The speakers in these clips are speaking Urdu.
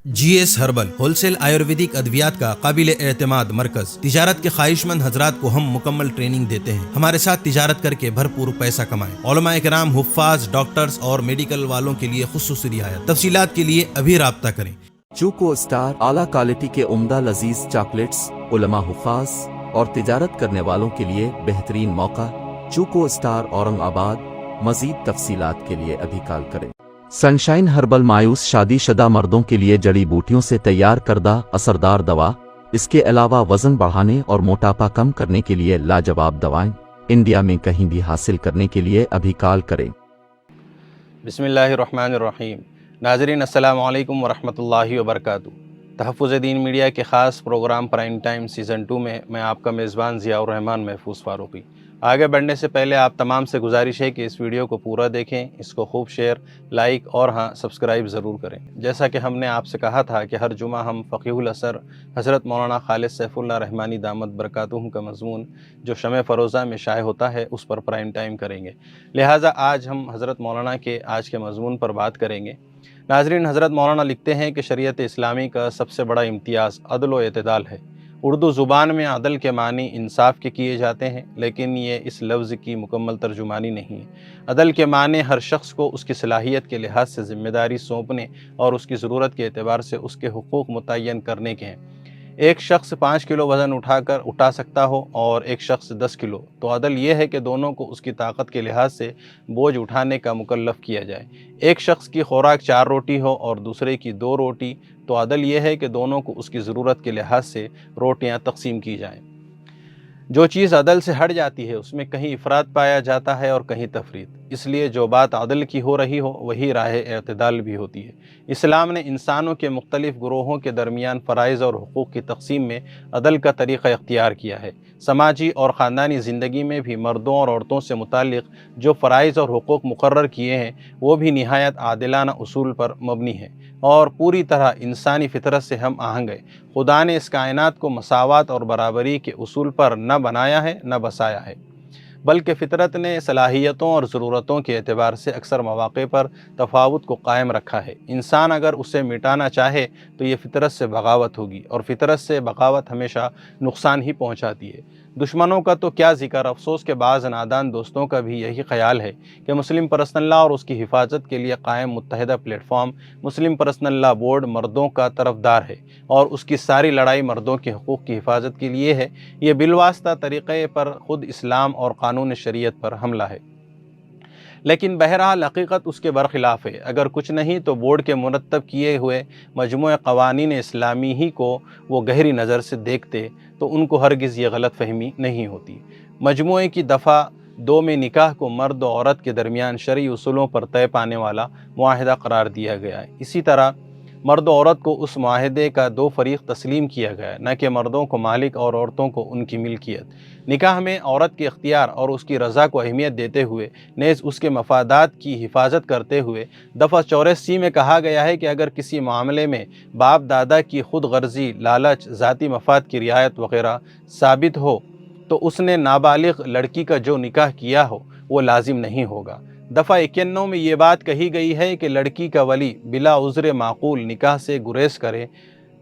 جی S herbal wholesale Ayurvedic ادویات کا قابل اعتماد مرکز تجارت کے خواہش مند حضرات کو ہم مکمل ٹریننگ دیتے ہیں۔ ہمارے ساتھ تجارت کر کے بھرپور پیسہ کمائیں۔ علماء کرام، حفاظ، ڈاکٹرز اور میڈیکل والوں کے لیے خصوصی رعایت۔ تفصیلات کے لیے ابھی رابطہ کریں۔ چوکو اسٹار اعلیٰ کوالٹی کے عمدہ لذیذ چاکلیٹس، علماء، حفاظ اور تجارت کرنے والوں کے لیے بہترین موقع۔ چوکو اسٹار اورنگ آباد۔ مزید تفصیلات کے لیے ابھی کال کریں۔ سنشائن ہربل مایوس شادی شدہ مردوں کے لیے جڑی بوٹیوں سے تیار کردہ اثردار دوا۔ اس کے علاوہ وزن بڑھانے اور موٹاپا کم کرنے کے لیے لاجواب دوائیں انڈیا میں کہیں بھی حاصل کرنے کے لیے ابھی کال کریں۔ بسم اللہ الرحمن الرحیم۔ ناظرین السلام علیکم ورحمۃ اللہ وبرکاتہ۔ تحفظ دین میڈیا کے خاص پروگرام پرائم ٹائم سیزن 2 میں آپ کا میزبان ضیاء الرحمن محفوظ فاروقی۔ آگے بڑھنے سے پہلے آپ تمام سے گزارش ہے کہ اس ویڈیو کو پورا دیکھیں، اس کو خوب شیئر، لائک اور سبسکرائب ضرور کریں۔ جیسا کہ ہم نے آپ سے کہا تھا کہ ہر جمعہ ہم فقیہ الاثر حضرت مولانا خالد سیف اللہ رحمانی دامت برکاتہ کا مضمون جو شمع فروزہ میں شائع ہوتا ہے اس پر پرائم ٹائم کریں گے، لہٰذا آج ہم حضرت مولانا کے آج کے مضمون پر بات کریں گے۔ ناظرین، حضرت مولانا لکھتے ہیں کہ شریعت اسلامی کا سب سے بڑا امتیاز عدل و اعتدال ہے۔ اردو زبان میں عدل کے معنی انصاف کے کیے جاتے ہیں، لیکن یہ اس لفظ کی مکمل ترجمانی نہیں ہے۔ عدل کے معنی ہر شخص کو اس کی صلاحیت کے لحاظ سے ذمہ داری سونپنے اور اس کی ضرورت کے اعتبار سے اس کے حقوق متعین کرنے کے ہیں۔ ایک شخص 5 کلو وزن اٹھا سکتا ہو اور ایک شخص 10 کلو، تو عدل یہ ہے کہ دونوں کو اس کی طاقت کے لحاظ سے بوجھ اٹھانے کا مکلف کیا جائے۔ ایک شخص کی خوراک 4 روٹی ہو اور دوسرے کی 2 روٹی، تو عدل یہ ہے کہ دونوں کو اس کی ضرورت کے لحاظ سے روٹیاں تقسیم کی جائیں۔ جو چیز عدل سے ہٹ جاتی ہے اس میں کہیں افراط پایا جاتا ہے اور کہیں تفریط، اس لیے جو بات عدل کی ہو رہی ہو وہی راہ اعتدال بھی ہوتی ہے۔ اسلام نے انسانوں کے مختلف گروہوں کے درمیان فرائض اور حقوق کی تقسیم میں عدل کا طریقہ اختیار کیا ہے۔ سماجی اور خاندانی زندگی میں بھی مردوں اور عورتوں سے متعلق جو فرائض اور حقوق مقرر کیے ہیں وہ بھی نہایت عادلانہ اصول پر مبنی ہے اور پوری طرح انسانی فطرت سے ہم آہنگ ہے۔ خدا نے اس کائنات کو مساوات اور برابری کے اصول پر نہ بنایا ہے نہ بسایا ہے، بلکہ فطرت نے صلاحیتوں اور ضرورتوں کے اعتبار سے اکثر مواقع پر تفاوت کو قائم رکھا ہے۔ انسان اگر اسے مٹانا چاہے تو یہ فطرت سے بغاوت ہوگی، اور فطرت سے بغاوت ہمیشہ نقصان ہی پہنچاتی ہے۔ دشمنوں کا تو کیا ذکر، افسوس کے بعض نادان دوستوں کا بھی یہی خیال ہے کہ مسلم پرسنل لاء اور اس کی حفاظت کے لیے قائم متحدہ پلیٹ فارم مسلم پرسنل لاء بورڈ مردوں کا طرفدار ہے اور اس کی ساری لڑائی مردوں کے حقوق کی حفاظت کے لیے ہے۔ یہ بالواسطہ طریقے پر خود اسلام اور قانون شریعت پر حملہ ہے، لیکن بہرحال حقیقت اس کے برخلاف ہے۔ اگر کچھ نہیں تو بورڈ کے مرتب کیے ہوئے مجموعہ قوانین اسلامی ہی کو وہ گہری نظر سے دیکھتے تو ان کو ہرگز یہ غلط فہمی نہیں ہوتی۔ مجموعے کی دفعہ 2 میں نکاح کو مرد و عورت کے درمیان شرعی اصولوں پر طے پانے والا معاہدہ قرار دیا گیا ہے۔ اسی طرح مرد و عورت کو اس معاہدے کا 2 فریق تسلیم کیا گیا ہے، نہ کہ مردوں کو مالک اور عورتوں کو ان کی ملکیت۔ نکاح میں عورت کے اختیار اور اس کی رضا کو اہمیت دیتے ہوئے نیز اس کے مفادات کی حفاظت کرتے ہوئے دفعہ 84 میں کہا گیا ہے کہ اگر کسی معاملے میں باپ دادا کی خود غرضی، لالچ، ذاتی مفاد کی رعایت وغیرہ ثابت ہو تو اس نے نابالغ لڑکی کا جو نکاح کیا ہو وہ لازم نہیں ہوگا۔ دفعہ 91 میں یہ بات کہی گئی ہے کہ لڑکی کا ولی بلا عذر معقول نکاح سے گریز کرے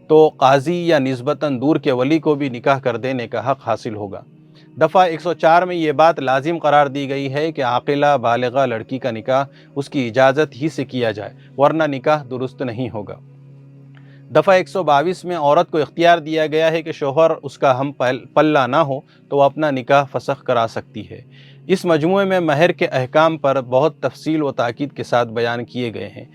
تو قاضی یا نسبتاً دور کے ولی کو بھی نکاح کر دینے کا حق حاصل ہوگا۔ دفعہ 104 میں یہ بات لازم قرار دی گئی ہے کہ عاقلہ بالغہ لڑکی کا نکاح اس کی اجازت ہی سے کیا جائے، ورنہ نکاح درست نہیں ہوگا۔ دفعہ 122 میں عورت کو اختیار دیا گیا ہے کہ شوہر اس کا ہم پلہ نہ ہو تو وہ اپنا نکاح فسخ کرا سکتی ہے۔ اس مجموعے میں مہر کے احکام پر بہت تفصیل و تاکید کے ساتھ بیان کیے گئے ہیں۔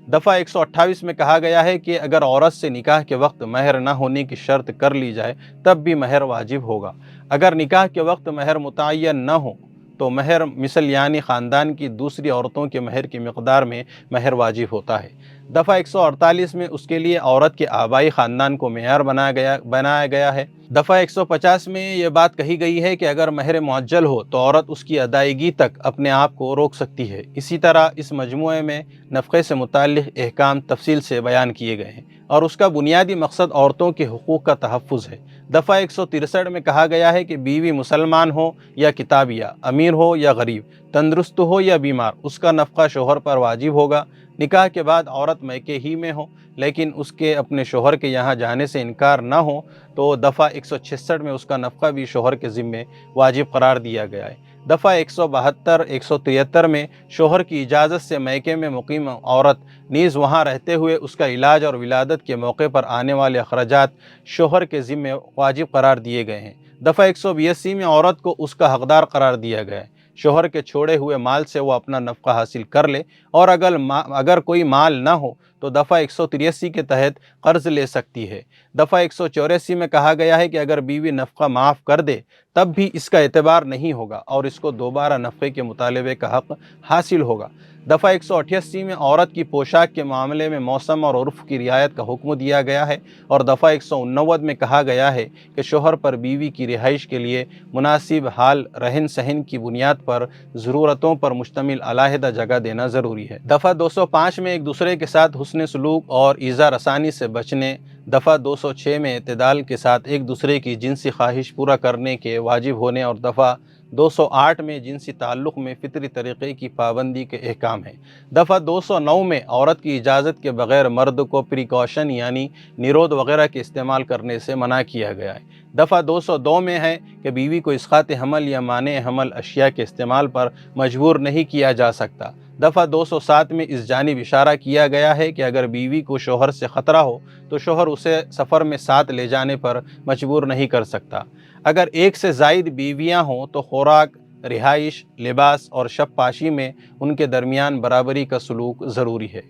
دفعہ 128 میں کہا گیا ہے کہ اگر عورت سے نکاح کے وقت مہر نہ ہونے کی شرط کر لی جائے تب بھی مہر واجب ہوگا۔ اگر نکاح کے وقت مہر متعین نہ ہو تو مہر مثل یعنی خاندان کی دوسری عورتوں کے مہر کی مقدار میں مہر واجب ہوتا ہے۔ دفعہ 148 میں اس کے لیے عورت کے آبائی خاندان کو معیار بنایا گیا ہے۔ دفعہ 150 میں یہ بات کہی گئی ہے کہ اگر مہر معجل ہو تو عورت اس کی ادائیگی تک اپنے آپ کو روک سکتی ہے۔ اسی طرح اس مجموعے میں نفقے سے متعلق احکام تفصیل سے بیان کیے گئے ہیں اور اس کا بنیادی مقصد عورتوں کے حقوق کا تحفظ ہے۔ دفعہ 163 میں کہا گیا ہے کہ بیوی مسلمان ہو یا کتابیہ، امیر ہو یا غریب، تندرست ہو یا بیمار، اس کا نفقہ شوہر پر واجب ہوگا۔ نکاح کے بعد عورت میکے ہی میں ہو لیکن اس کے اپنے شوہر کے یہاں جانے سے انکار نہ ہو تو دفعہ 166 میں اس کا نفقہ بھی شوہر کے ذمے واجب قرار دیا گیا ہے۔ دفعہ 172 173 میں شوہر کی اجازت سے میکے میں مقیم عورت نیز وہاں رہتے ہوئے اس کا علاج اور ولادت کے موقع پر آنے والے اخراجات شوہر کے ذمے واجب قرار دیے گئے ہیں۔ دفعہ 182 میں عورت کو اس کا حقدار قرار دیا گیا ہے۔ شوہر کے چھوڑے ہوئے مال سے وہ اپنا نفقہ حاصل کر لے، اور اگر کوئی مال نہ ہو تو دفعہ 183 کے تحت قرض لے سکتی ہے۔ دفعہ 184 میں کہا گیا ہے کہ اگر بیوی نفقہ معاف کر دے تب بھی اس کا اعتبار نہیں ہوگا اور اس کو دوبارہ نفقے کے مطالبے کا حق حاصل ہوگا۔ دفعہ 188 میں عورت کی پوشاک کے معاملے میں موسم اور عرف کی رعایت کا حکم دیا گیا ہے، اور دفعہ 189 میں کہا گیا ہے کہ شوہر پر بیوی کی رہائش کے لیے مناسب حال رہن سہن کی بنیاد پر ضرورتوں پر مشتمل علیحدہ جگہ دینا ضروری ہے۔ دفعہ 205 میں ایک دوسرے کے ساتھ حسن سلوک اور ایذا رسانی سے بچنے، دفعہ 206 میں اعتدال کے ساتھ ایک دوسرے کی جنسی خواہش پورا کرنے کے واجب ہونے، اور دفعہ 208 میں جنسی تعلق میں فطری طریقے کی پابندی کے احکام ہیں۔ دفعہ 209 میں عورت کی اجازت کے بغیر مرد کو پریکاشن یعنی نیرود وغیرہ کے استعمال کرنے سے منع کیا گیا ہے۔ دفعہ 202 میں ہے کہ بیوی کو اسقاط حمل یا مانع حمل اشیاء کے استعمال پر مجبور نہیں کیا جا سکتا۔ دفعہ 207 میں اس جانب اشارہ کیا گیا ہے کہ اگر بیوی کو شوہر سے خطرہ ہو تو شوہر اسے سفر میں ساتھ لے جانے پر مجبور نہیں کر سکتا۔ اگر ایک سے زائد بیویاں ہوں تو خوراک، رہائش، لباس اور شب پاشی میں ان کے درمیان برابری کا سلوک ضروری ہے۔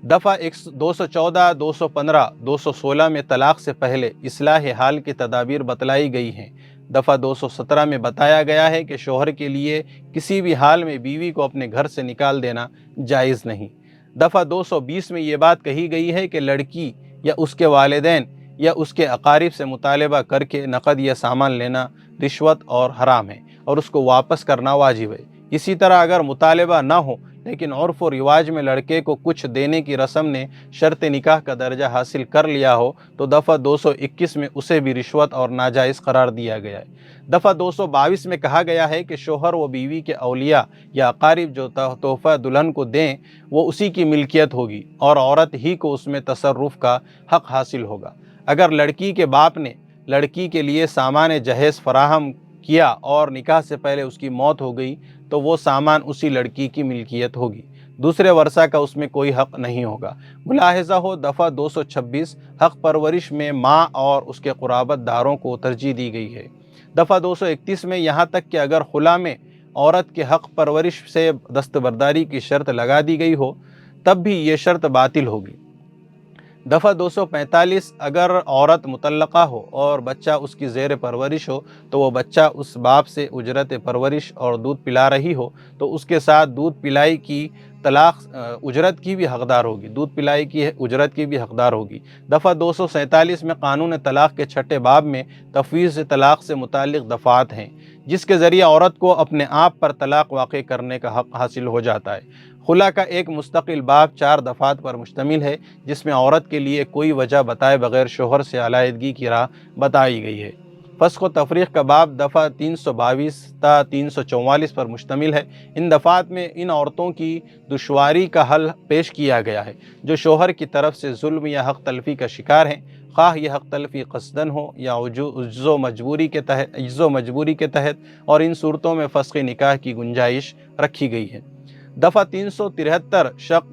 دفعہ 214، 215، 216 میں طلاق سے پہلے اصلاح حال کی تدابیر بتلائی گئی ہیں۔ دفعہ 217 میں بتایا گیا ہے کہ شوہر کے لیے کسی بھی حال میں بیوی کو اپنے گھر سے نکال دینا جائز نہیں۔ دفعہ 220 میں یہ بات کہی گئی ہے کہ لڑکی یا اس کے والدین یا اس کے اقارب سے مطالبہ کر کے نقد یا سامان لینا رشوت اور حرام ہے، اور اس کو واپس کرنا واجب ہے۔ اسی طرح اگر مطالبہ نہ ہو لیکن عرف و رواج میں لڑکے کو کچھ دینے کی رسم نے شرط نکاح کا درجہ حاصل کر لیا ہو تو دفعہ 221 میں اسے بھی رشوت اور ناجائز قرار دیا گیا ہے۔ دفعہ 222 میں کہا گیا ہے کہ شوہر و بیوی کے اولیاء یا اقارب جو تحفہ دلہن کو دیں وہ اسی کی ملکیت ہوگی اور عورت ہی کو اس میں تصرف کا حق حاصل ہوگا۔ اگر لڑکی کے باپ نے لڑکی کے لیے سامان جہیز فراہم کیا اور نکاح سے پہلے اس کی موت ہو گئی تو وہ سامان اسی لڑکی کی ملکیت ہوگی، دوسرے ورثہ کا اس میں کوئی حق نہیں ہوگا۔ ملاحظہ ہو دفعہ 226 حق پرورش میں ماں اور اس کے قرابت داروں کو ترجیح دی گئی ہے۔ دفعہ 231 میں یہاں تک کہ اگر خلا میں عورت کے حق پرورش سے دستبرداری کی شرط لگا دی گئی ہو تب بھی یہ شرط باطل ہوگی۔ دفعہ 245 اگر عورت مطلقہ ہو اور بچہ اس کی زیر پرورش ہو تو وہ بچہ اس باپ سے اجرت پرورش اور دودھ پلا رہی ہو تو اس کے ساتھ دودھ پلائی کی اجرت کی بھی حقدار ہوگی، دودھ پلائی کی اجرت کی بھی حقدار ہوگی۔ دفعہ 247 میں قانون طلاق کے چھٹے باب میں تفویض طلاق سے متعلق دفعات ہیں جس کے ذریعے عورت کو اپنے آپ پر طلاق واقع کرنے کا حق حاصل ہو جاتا ہے۔ خلا کا ایک مستقل باب 4 دفعات پر مشتمل ہے جس میں عورت کے لیے کوئی وجہ بتائے بغیر شوہر سے علیحدگی کی راہ بتائی گئی ہے۔ فسخ و تفریق کا باب دفعہ 322 تا 344 پر مشتمل ہے۔ ان دفعات میں ان عورتوں کی دشواری کا حل پیش کیا گیا ہے جو شوہر کی طرف سے ظلم یا حق تلفی کا شکار ہیں، خواہ یہ حق تلفی قصدن ہو یا عجز و مجبوری کے تحت، اور ان صورتوں میں فسخ نکاح کی گنجائش رکھی گئی ہے۔ دفعہ 373 شق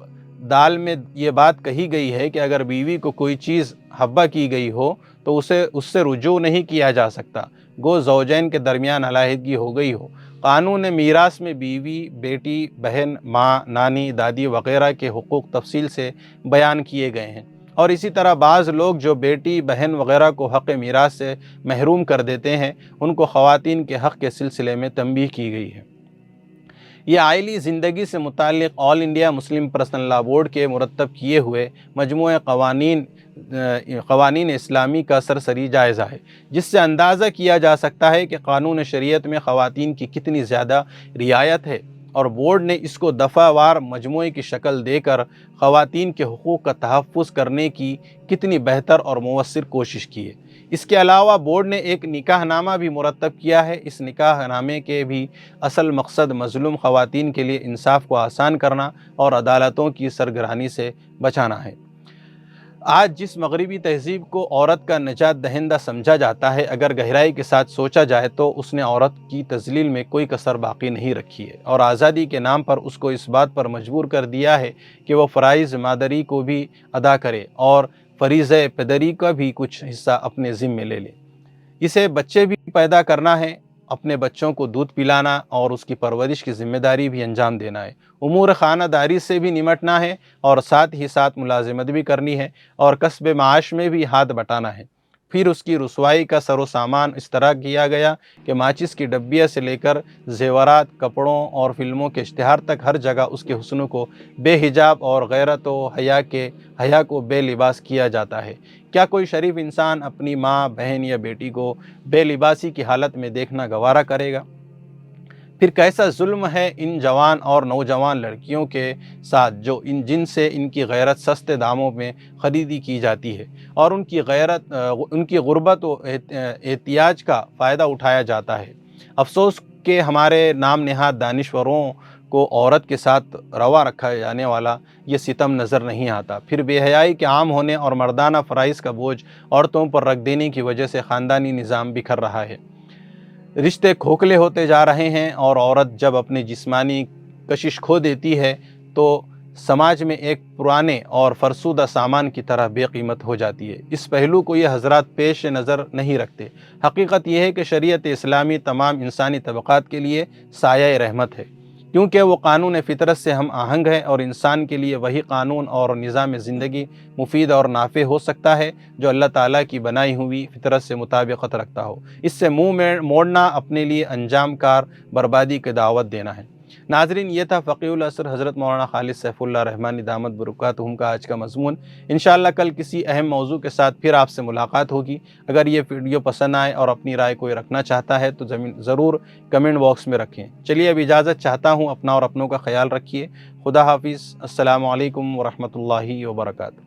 دال میں یہ بات کہی گئی ہے کہ اگر بیوی کو کوئی چیز حبہ کی گئی ہو تو اس سے رجوع نہیں کیا جا سکتا گو زوجین کے درمیان علیحدگی ہو گئی ہو۔ قانون میراث میں بیوی، بیٹی، بہن، ماں، نانی، دادی وغیرہ کے حقوق تفصیل سے بیان کیے گئے ہیں، اور اسی طرح بعض لوگ جو بیٹی، بہن وغیرہ کو حق میراث سے محروم کر دیتے ہیں ان کو خواتین کے حق کے سلسلے میں تنبیہ کی گئی ہے۔ یہ عائلی زندگی سے متعلق آل انڈیا مسلم پرسنل لا بورڈ کے مرتب کیے ہوئے مجموعہ قوانین اسلامی کا سرسری جائزہ ہے جس سے اندازہ کیا جا سکتا ہے کہ قانون شریعت میں خواتین کی کتنی زیادہ رعایت ہے، اور بورڈ نے اس کو دفعہ وار مجموعے کی شکل دے کر خواتین کے حقوق کا تحفظ کرنے کی کتنی بہتر اور مؤثر کوشش کی ہے۔ اس کے علاوہ بورڈ نے ایک نکاح نامہ بھی مرتب کیا ہے۔ اس نکاح نامے کے بھی اصل مقصد مظلوم خواتین کے لیے انصاف کو آسان کرنا اور عدالتوں کی سرگرانی سے بچانا ہے۔ آج جس مغربی تہذیب کو عورت کا نجات دہندہ سمجھا جاتا ہے، اگر گہرائی کے ساتھ سوچا جائے تو اس نے عورت کی تذلیل میں کوئی کسر باقی نہیں رکھی ہے اور آزادی کے نام پر اس کو اس بات پر مجبور کر دیا ہے کہ وہ فرائض مادری کو بھی ادا کرے اور فریضہ پدری کا بھی کچھ حصہ اپنے ذمے لے لے۔ اسے بچے بھی پیدا کرنا ہے، اپنے بچوں کو دودھ پلانا اور اس کی پرورش کی ذمہ داری بھی انجام دینا ہے، امور خانہ داری سے بھی نمٹنا ہے اور ساتھ ہی ساتھ ملازمت بھی کرنی ہے اور کسب معاش میں بھی ہاتھ بٹانا ہے۔ پھر اس کی رسوائی کا سر و سامان اس طرح کیا گیا کہ ماچس کی ڈبیا سے لے کر زیورات، کپڑوں اور فلموں کے اشتہار تک ہر جگہ اس کے حسن کو بے حجاب اور غیرت و حیا کو بے لباس کیا جاتا ہے۔ کیا کوئی شریف انسان اپنی ماں، بہن یا بیٹی کو بے لباسی کی حالت میں دیکھنا گوارا کرے گا؟ پھر کیسا ظلم ہے ان جوان اور نوجوان لڑکیوں کے ساتھ جن سے ان کی غیرت سستے داموں میں خریدی کی جاتی ہے اور ان کی غربت و احتیاج کا فائدہ اٹھایا جاتا ہے۔ افسوس کہ ہمارے نام نہاد دانشوروں کو عورت کے ساتھ روا رکھا جانے والا یہ ستم نظر نہیں آتا۔ پھر بے حیائی کے عام ہونے اور مردانہ فرائض کا بوجھ عورتوں پر رکھ دینے کی وجہ سے خاندانی نظام بکھر رہا ہے، رشتے کھوکھلے ہوتے جا رہے ہیں اور عورت جب اپنی جسمانی کشش کھو دیتی ہے تو سماج میں ایک پرانے اور فرسودہ سامان کی طرح بے قیمت ہو جاتی ہے۔ اس پہلو کو یہ حضرات پیش نظر نہیں رکھتے۔ حقیقت یہ ہے کہ شریعت اسلامی تمام انسانی طبقات کے لیے سایہ رحمت ہے، کیونکہ وہ قانون فطرت سے ہم آہنگ ہے اور انسان کے لیے وہی قانون اور نظام زندگی مفید اور نافع ہو سکتا ہے جو اللہ تعالیٰ کی بنائی ہوئی فطرت سے مطابقت رکھتا ہو۔ اس سے منہ موڑنا اپنے لیے انجام کار بربادی کی دعوت دینا ہے۔ ناظرین، یہ تھا فقیہ العصر حضرت مولانا خالد سیف اللہ رحمانی دامت برکاتہم کا آج کا مضمون۔ انشاءاللہ کل کسی اہم موضوع کے ساتھ پھر آپ سے ملاقات ہوگی۔ اگر یہ ویڈیو پسند آئے اور اپنی رائے کوئی رکھنا چاہتا ہے تو ضرور کمنٹ باکس میں رکھیں۔ چلیے اب اجازت چاہتا ہوں، اپنا اور اپنوں کا خیال رکھیے۔ خدا حافظ۔ السلام علیکم ورحمۃ اللہ وبرکاتہ۔